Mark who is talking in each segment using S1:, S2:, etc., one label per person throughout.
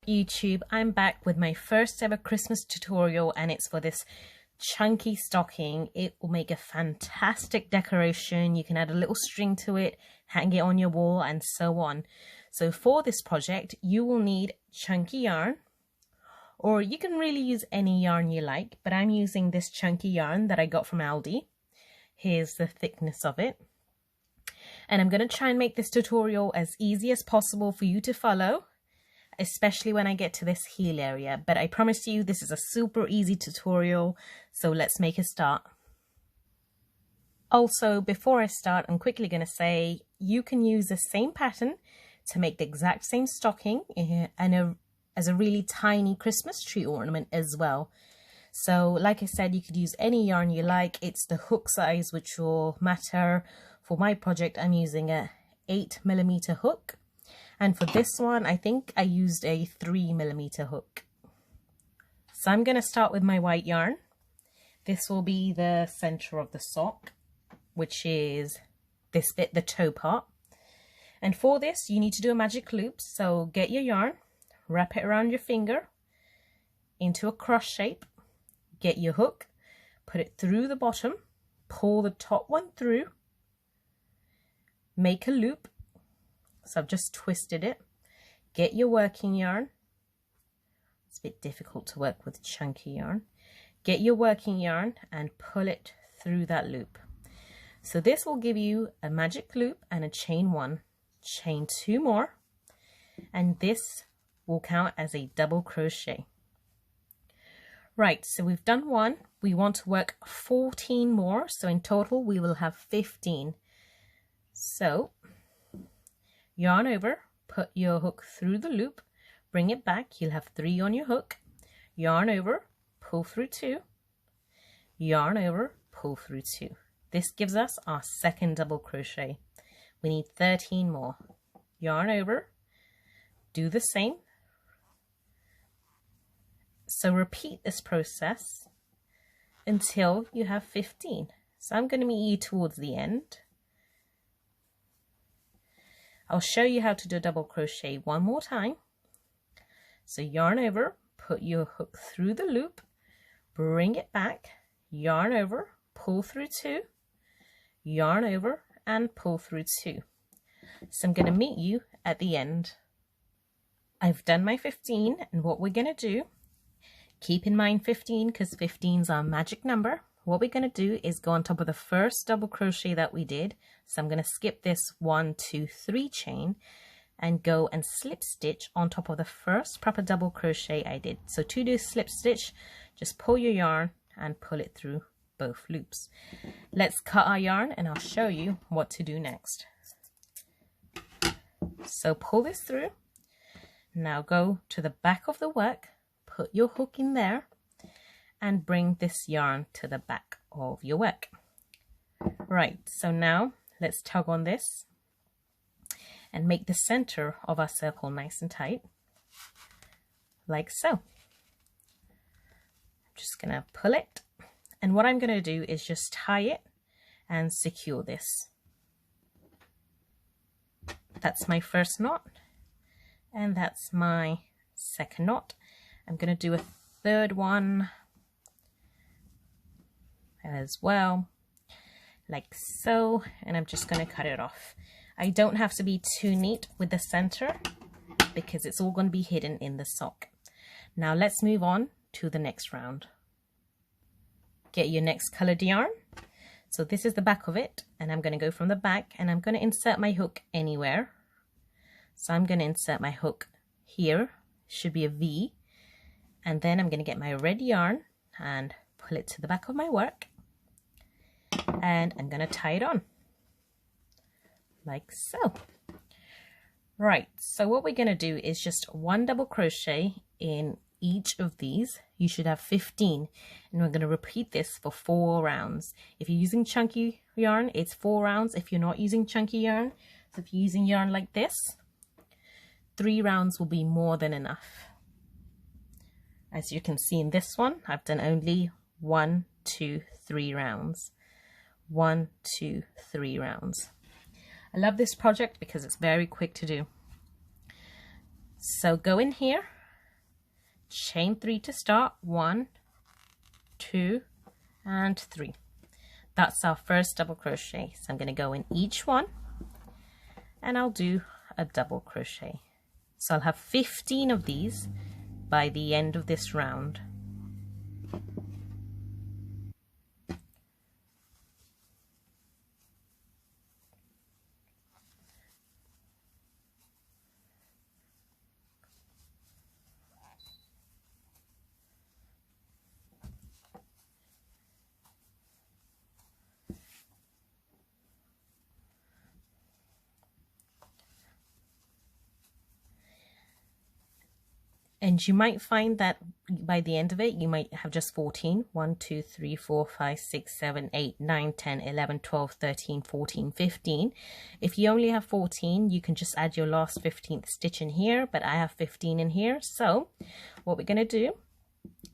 S1: YouTube, I'm back with my first ever Christmas tutorial, and it's for this chunky stocking. It will make a fantastic decoration. You can add a little string to it, hang it on your wall, and so on. So for this project you will need chunky yarn, or you can really use any yarn you like, but I'm using this chunky yarn that I got from ALDI. Here's the thickness of it, and I'm going to try and make this tutorial as easy as possible for you to follow, especially when I get to this heel area. But I promise you this is a super easy tutorial, so let's make a start. Also, before I start, I'm quickly going to say you can use the same pattern to make the exact same stocking and as a really tiny Christmas tree ornament as well. So like I said, you could use any yarn you like. It's the hook size which will matter. For my project I'm using a 8mm hook. And for this one, I think I used a 3mm hook. So I'm going to start with my white yarn. This will be the center of the sock, which is this bit, the toe part. And for this, you need to do a magic loop. So get your yarn, wrap it around your finger into a cross shape, get your hook, put it through the bottom, pull the top one through, make a loop. So I've just twisted it. Get your working yarn. It's a bit difficult to work with chunky yarn. Get your working yarn and pull it through that loop. So this will give you a magic loop and a chain one, chain two more, and this will count as a double crochet. Right, so we've done one. We want to work 14 more, so in total we will have 15. So yarn over, put your hook through the loop, bring it back, you'll have 3 on your hook, yarn over, pull through 2, yarn over, pull through 2. This gives us our second double crochet. We need 13 more. Yarn over, do the same. So repeat this process until you have 15. So I'm going to meet you towards the end. I'll show you how to do a double crochet one more time. So yarn over, put your hook through the loop, bring it back, yarn over, pull through 2, yarn over, and pull through 2. So I'm going to meet you at the end. I've done my 15, and what we're going to do, keep in mind 15 because 15 is our magic number. What we're going to do is go on top of the first double crochet that we did. So I'm going to skip this 1, 2, 3 chain and go and slip stitch on top of the first proper double crochet I did. So to do slip stitch, just pull your yarn and pull it through both loops. Let's cut our yarn and I'll show you what to do next. So pull this through. Now go to the back of the work, put your hook in there, and bring this yarn to the back of your work. Right, so now let's tug on this and make the center of our circle nice and tight, like so. I'm just gonna pull it, and what I'm gonna do is just tie it and secure this. That's my first knot, and that's my second knot. I'm gonna do a third one as well, like so, and I'm just going to cut it off. I don't have to be too neat with the center because it's all going to be hidden in the sock. Now let's move on to the next round. Get your next colored yarn. So this is the back of it, and I'm going to go from the back and I'm going to insert my hook anywhere. So I'm going to insert my hook here, should be a V, and then I'm going to get my red yarn and pull it to the back of my work. And I'm going to tie it on like so. Right, so what we're going to do is just 1 double crochet in each of these. You should have 15, and we're going to repeat this for 4 rounds. If you're using chunky yarn, it's 4 rounds. If you're not using chunky yarn, so if you're using yarn like this, 3 rounds will be more than enough. As you can see in this one, I've done only 1, 2, 3 rounds. 1, 2, 3 rounds. I love this project because it's very quick to do. So go in here chain 3 to start. 1, 2, and 3. That's our first double crochet. So I'm going to go in each one and I'll do a double crochet. So I'll have 15 of these by the end of this round. And you might find that by the end of it, you might have just 14. 1, 2, 3, 4, 5, 6, 7, 8, 9, 10, 11, 12, 13, 14, 15. If you only have 14, you can just add your last 15th stitch in here, but I have 15 in here. So what we're going to do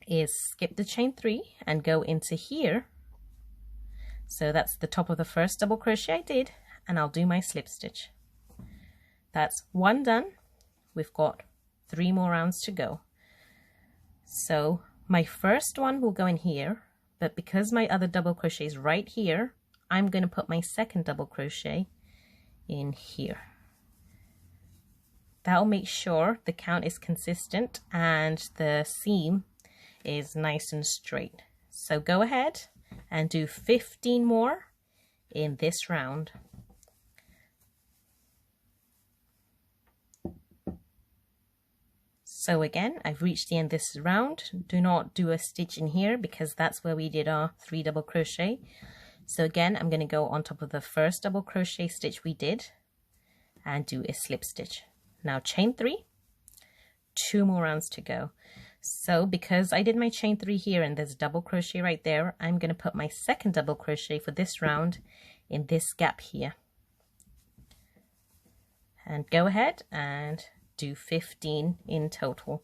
S1: is skip the chain 3 and go into here. So that's the top of the first double crochet I did, and I'll do my slip stitch. That's 1 done. We've got 3 more rounds to go. So my first one will go in here, but because my other double crochet is right here, I'm going to put my second double crochet in here. That'll make sure the count is consistent and the seam is nice and straight. So go ahead and do 15 more in this round. So again, I've reached the end of this round. Do not do a stitch in here because that's where we did our 3 double crochet. So again, I'm going to go on top of the first double crochet stitch we did and do a slip stitch. Now chain 3, 2 more rounds to go. So because I did my chain 3 here and there's a double crochet right there, I'm going to put my second double crochet for this round in this gap here. And go ahead and do 15 in total.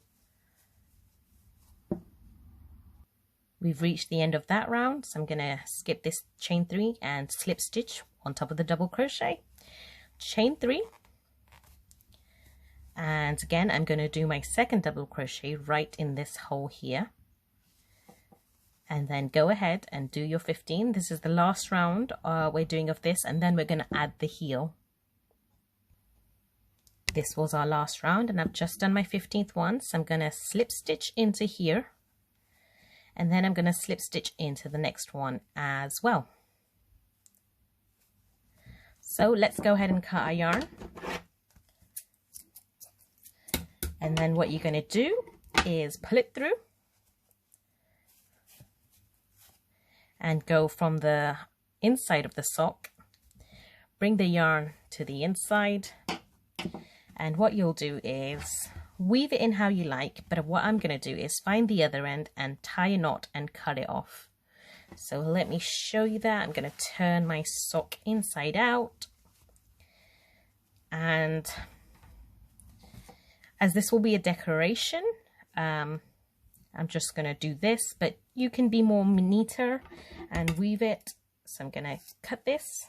S1: We've reached the end of that round, so I'm going to skip this chain 3 and slip stitch on top of the double crochet. Chain 3, and again I'm going to do my second double crochet right in this hole here, and then go ahead and do your 15. This is the last round we're doing of this, and then we're going to add the heel. This was our last round and I've just done my 15th one, so I'm going to slip stitch into here and then I'm going to slip stitch into the next one as well. So let's go ahead and cut our yarn, and then what you're going to do is pull it through and go from the inside of the sock, bring the yarn to the inside. And what you'll do is weave it in how you like, but what I'm going to do is find the other end and tie a knot and cut it off. So let me show you that. I'm going to turn my sock inside out. And as this will be a decoration, I'm just going to do this, but you can be more neater and weave it. So I'm going to cut this.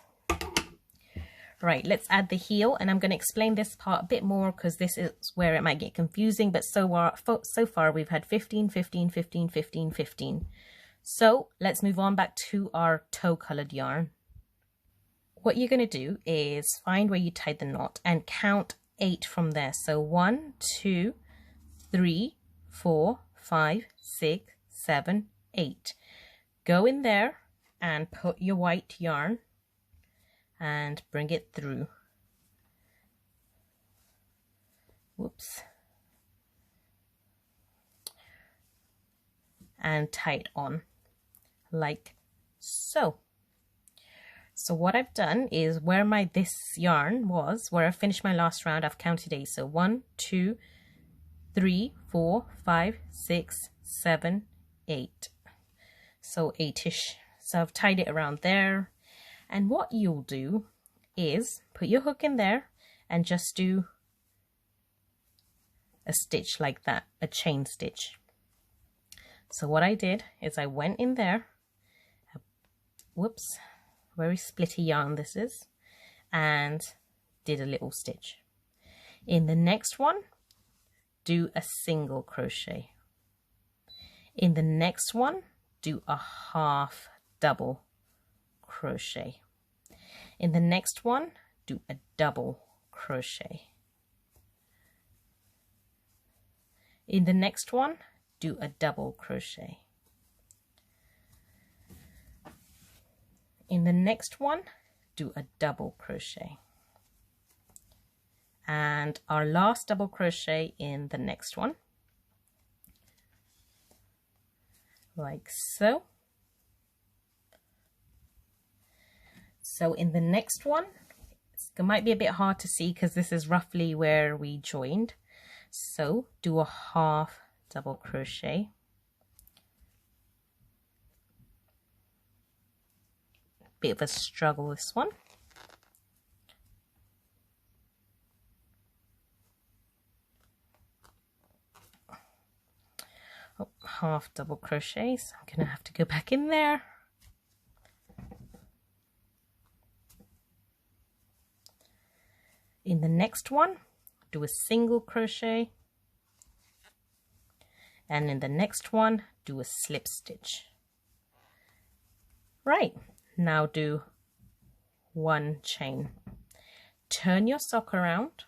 S1: Right, let's add the heel, and I'm going to explain this part a bit more because this is where it might get confusing, but so far we've had 15, 15, 15, 15, 15. So let's move on back to our tow colored yarn. What you're going to do is find where you tied the knot and count 8 from there. So 1, 2, 3, 4, 5, 6, 7, 8. Go in there and put your white yarn and bring it through. Whoops. And tie it on like so. So what I've done is where this yarn was, where I finished my last round, I've counted 8. So 1, 2, 3, 4, 5, 6, 7, 8. So 8-ish. So I've tied it around there. And what you'll do is put your hook in there and just do a stitch like that, a chain stitch. So what I did is I went in there, whoops, very splitty yarn this is, and did a little stitch. In the next one, do a single crochet. In the next one, do a half double crochet. In the next one, do a double crochet. In the next one, do a double crochet. In the next one, do a double crochet. And our last double crochet in the next one, like so. So in the next one, it might be a bit hard to see because this is roughly where we joined. So do a half double crochet. Bit of a struggle, this one. Oh, half double crochet, so I'm gonna have to go back in there. In the next one, do a single crochet, and in the next one, do a slip stitch. Right, now do one chain. Turn your sock around.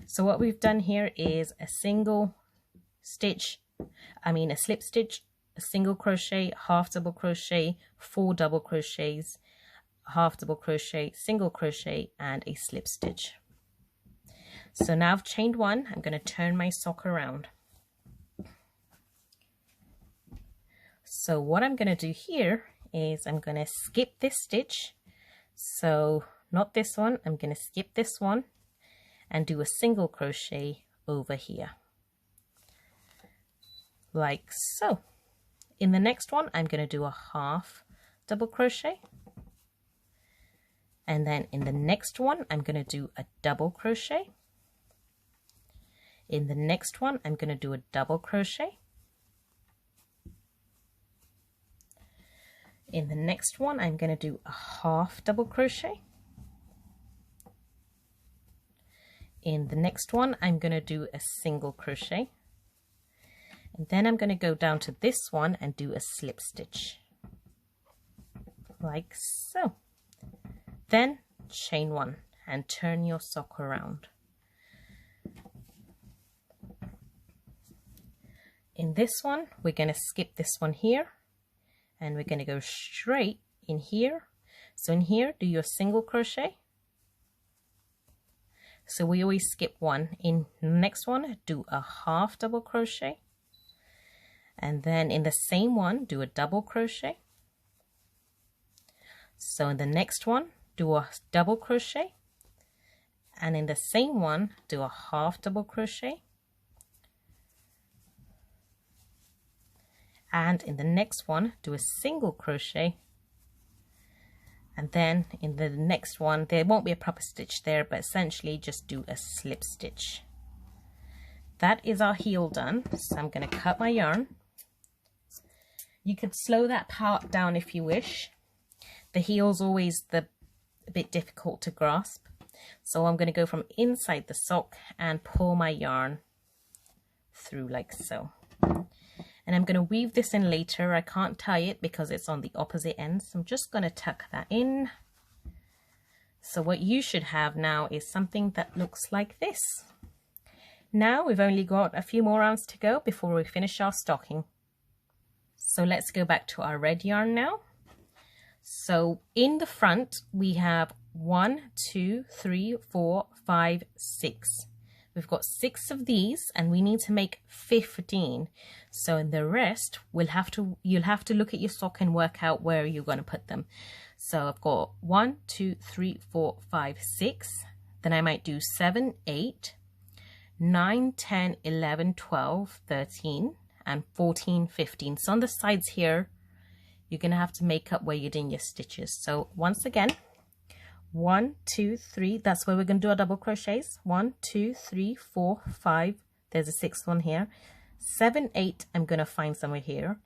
S1: So what we've done here is a single stitch, a slip stitch, a single crochet, half double crochet, 4 double crochets, half double crochet, single crochet, and a slip stitch. So now I've chained one, I'm going to turn my sock around. So what I'm going to do here is I'm going to skip this stitch. So not this one, I'm going to skip this one and do a single crochet over here. Like so. In the next one, I'm going to do a half double crochet. And then in the next one, I'm going to do a double crochet. In the next one, I'm going to do a double crochet. In the next one, I'm going to do a half double crochet. In the next one, I'm going to do a single crochet. And then I'm going to go down to this one and do a slip stitch. Like so. Then chain one and turn your sock around. In this one, we're going to skip this one here and we're going to go straight in here. So in here, do your single crochet. So we always skip one. In the next one, do a half double crochet. And then in the same one, do a double crochet. So in the next one, do a double crochet. And in the same one, do a half double crochet. And in the next one, do a single crochet. And then in the next one, there won't be a proper stitch there, but essentially just do a slip stitch. That is our heel done. So I'm going to cut my yarn. You could slow that part down if you wish. The heel's always a bit difficult to grasp. So I'm going to go from inside the sock and pull my yarn through like so. And I'm going to weave this in later. I can't tie it because it's on the opposite end. So I'm just going to tuck that in. So what you should have now is something that looks like this. Now we've only got a few more rounds to go before we finish our stocking. So let's go back to our red yarn now. So in the front, we have 1, 2, 3, 4, 5, 6. We've got 6 of these and we need to make 15. So in the rest, you'll have to look at your sock and work out where you're going to put them. So I've got 1, 2, 3, 4, 5, 6. Then I might do 7, 8, 9, 10, 11, 12, 13, and 14, 15. So on the sides here, you're going to have to make up where you're doing your stitches. So once again, 1, 2, 3, that's where we're going to do our double crochets. 1, 2, 3, 4, 5, there's a 6th one here. 7, 8, I'm going to find somewhere here.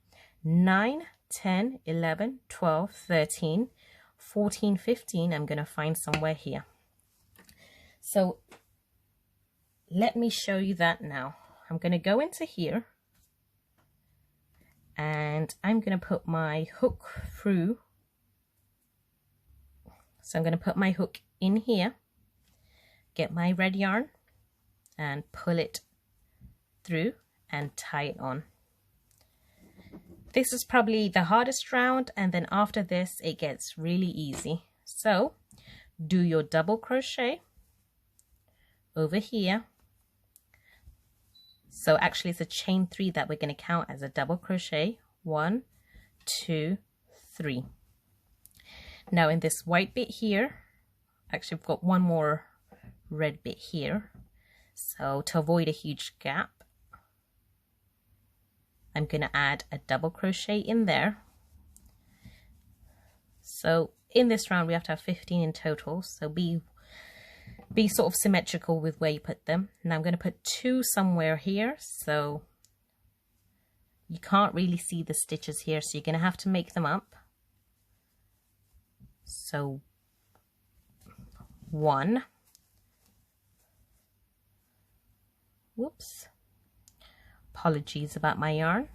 S1: 9, 10, 11, 12, 13, 14, 15, I'm going to find somewhere here. So let me show you that now. I'm going to go into here and I'm going to put my hook through. So I'm going to put my hook in here, get my red yarn and pull it through and tie it on. This is probably the hardest round, and then after this it gets really easy. So do your double crochet over here. So actually it's a chain 3 that we're going to count as a double crochet. 1, 2, 3. Now in this white bit here, actually I've got one more red bit here. So to avoid a huge gap, I'm going to add a double crochet in there. So in this round we have to have 15 in total, so be sort of symmetrical with where you put them. Now I'm going to put 2 somewhere here, so you can't really see the stitches here, so you're going to have to make them up. So 1, whoops, apologies about my yarn,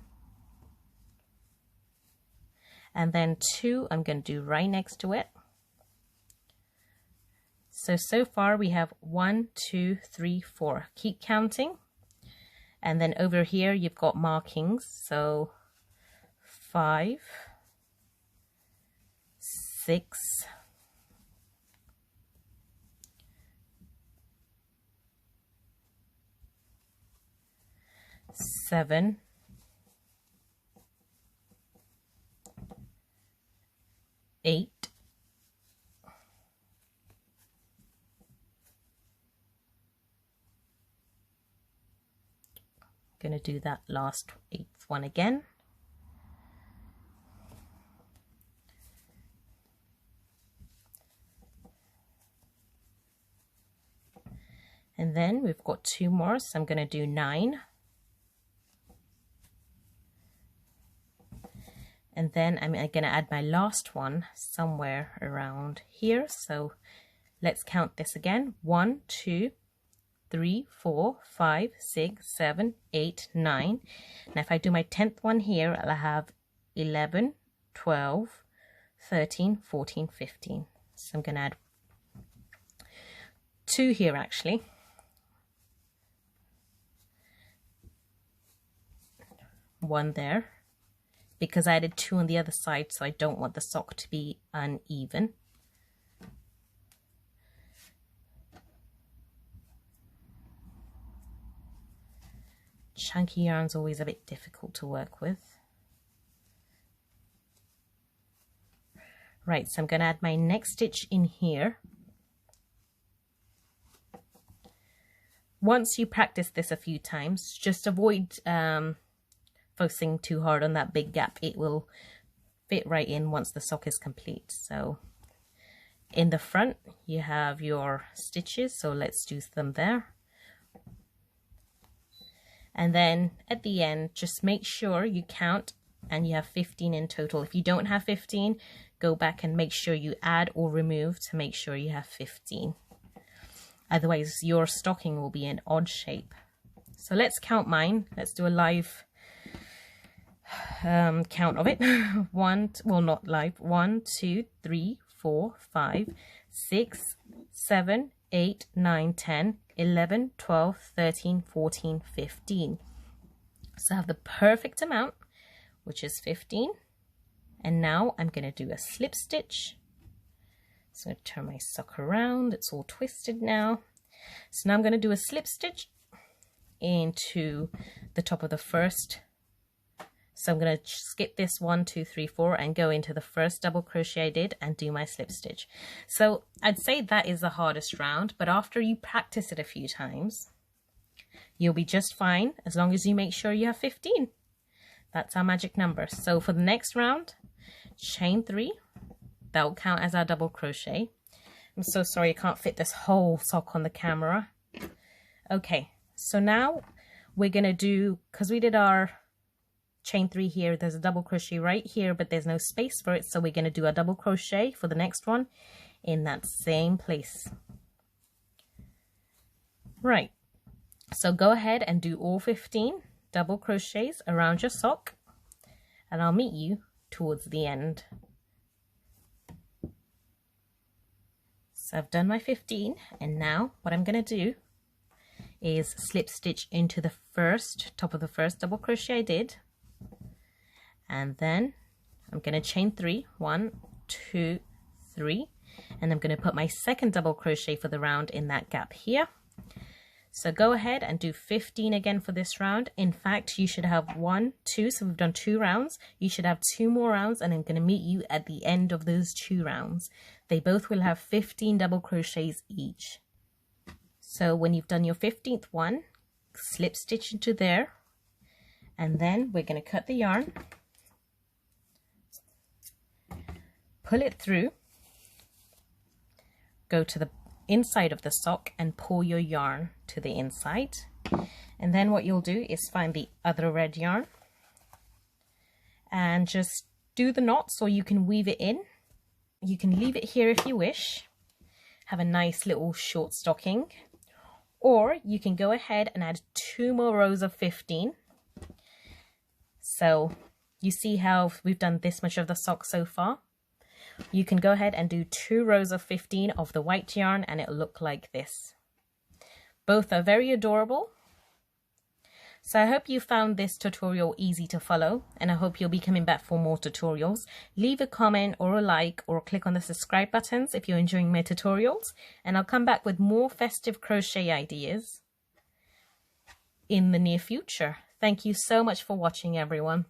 S1: and then 2 I'm going to do right next to it. So far we have 1, 2, 3, 4. Keep counting. And then over here you've got markings. So 5, 6, 7, 8, 9. Going to do that last 8th one again. And then we've got 2 more, so I'm going to do 9. And then I'm going to add my last one somewhere around here. So let's count this again. 1, 2, 3, 4, 5, 6, 7, 8, 9. Now if I do my 10th one here, I'll have 11, 12, 13, 14, 15. So I'm going to add 2 here actually. One there, because I added 2 on the other side, so I don't want the sock to be uneven. Chunky yarn's always a bit difficult to work with. Right, so I'm going to add my next stitch in here. Once you practice this a few times, just avoid focusing too hard on that big gap. It will fit right in once the sock is complete. So in the front you have your stitches, so let's do them there. And then at the end, just make sure you count and you have 15 in total. If you don't have 15, go back and make sure you add or remove to make sure you have 15. Otherwise your stocking will be an odd shape. So let's count mine. Let's do a live count of it. Not live. 1, 2, 3, 4, 5, 6, 7, 8, 9, 10, 11, 12, 13, 14, 15. So I have the perfect amount, which is 15. And now I'm going to do a slip stitch. So I'm going to turn my sock around. It's all twisted now. So now I'm going to do a slip stitch into the top of the first. So I'm going to skip this 1, 2, 3, 4 and go into the first double crochet I did and do my slip stitch. So I'd say that is the hardest round, but after you practice it a few times, you'll be just fine as long as you make sure you have 15. That's our magic number. So for the next round, chain 3, that will count as our double crochet. I'm so sorry I can't fit this whole sock on the camera. Okay, so now we're going to do, because we did our chain 3 here, there's a double crochet right here, but there's no space for it, so we're going to do a double crochet for the next one in that same place. Right, so go ahead and do all 15 double crochets around your sock, and I'll meet you towards the end. So I've done my 15, and now what I'm going to do is slip stitch into the top of the first double crochet I did, and then I'm going to chain 3, 1, 2, 3, and I'm going to put my second double crochet for the round in that gap here. So go ahead and do 15 again for this round. In fact, you should have 1, 2, so we've done 2 rounds. You should have 2 more rounds, and I'm going to meet you at the end of those 2 rounds. They both will have 15 double crochets each. So when you've done your 15th one, slip stitch into there, and then we're going to cut the yarn, pull it through, go to the inside of the sock and pull your yarn to the inside, and then what you'll do is find the other red yarn and just do the knots, or you can weave it in. You can leave it here if you wish, have a nice little short stocking, or you can go ahead and add 2 more rows of 15. So you see how we've done this much of the sock so far. You can go ahead and do 2 rows of 15 of the white yarn, and it'll look like this. Both are very adorable. So I hope you found this tutorial easy to follow, and I hope you'll be coming back for more tutorials. Leave a comment or a like, or click on the subscribe buttons if you're enjoying my tutorials, and I'll come back with more festive crochet ideas in the near future. Thank you so much for watching, everyone.